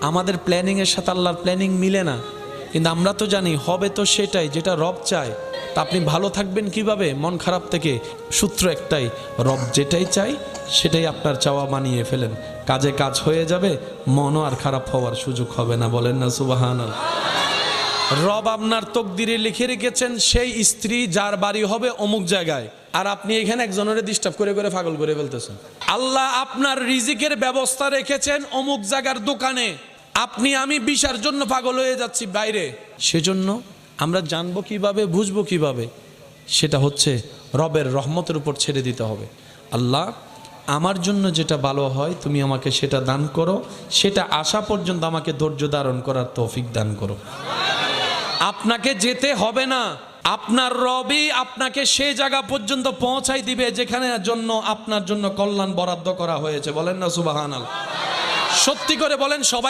আমাদের প্ল্যানিংয়ের সাথে আল্লাহর প্ল্যানিং মিলে না, কিন্তু আমরা তো জানি হবে তো সেটাই যেটা রব চায়। তা আপনি ভালো থাকবেন কিভাবে মন খারাপ থেকে? সূত্র একটাই, রব যেটাই চাই সেটাই আপনার চাওয়া বানিয়ে ফেলেন, কাজে কাজ হয়ে যাবে, মনও আর খারাপ হওয়ার সুযোগ হবে না। বলেন না সুবহানাল্লাহ। রব আপনার তকদিরে লিখে রেখেছেন সেই স্ত্রী যার বাড়ি হবে অমুক জায়গায়, আর আপনি এখানে একজনের ডিস্টার্ব করে করে পাগল করে ফেলতেছেন। আল্লাহ আপনার রিজিকের ব্যবস্থা রেখেছেন অমুক জায়গার দোকানে, আপনি আমি বিষার জন্য পাগল হয়ে যাচ্ছি বাইরে। সেজন্য আমরা জানবো কিভাবে, বুঝবো কিভাবে? সেটা হচ্ছে রবের রহমতের উপর ছেড়ে দিতে হবে। আল্লাহ আমার জন্য যেটা ভালো হয় তুমি আমাকে সেটা দান করো, সেটা আসা পর্যন্ত আমাকে ধৈর্য ধারণ করার তৌফিক দান করো। আপনাকে যেতে হবে না, আপনার রবই আপনাকে সেই জায়গা পর্যন্ত পৌঁছাই দিবে যেখানে জন্য আপনার জন্য কল্যাণ বরাদ্দ করা হয়েছে। বলেন না সুবহানাল্লাহ। সত্যি করে বলেন সবাই।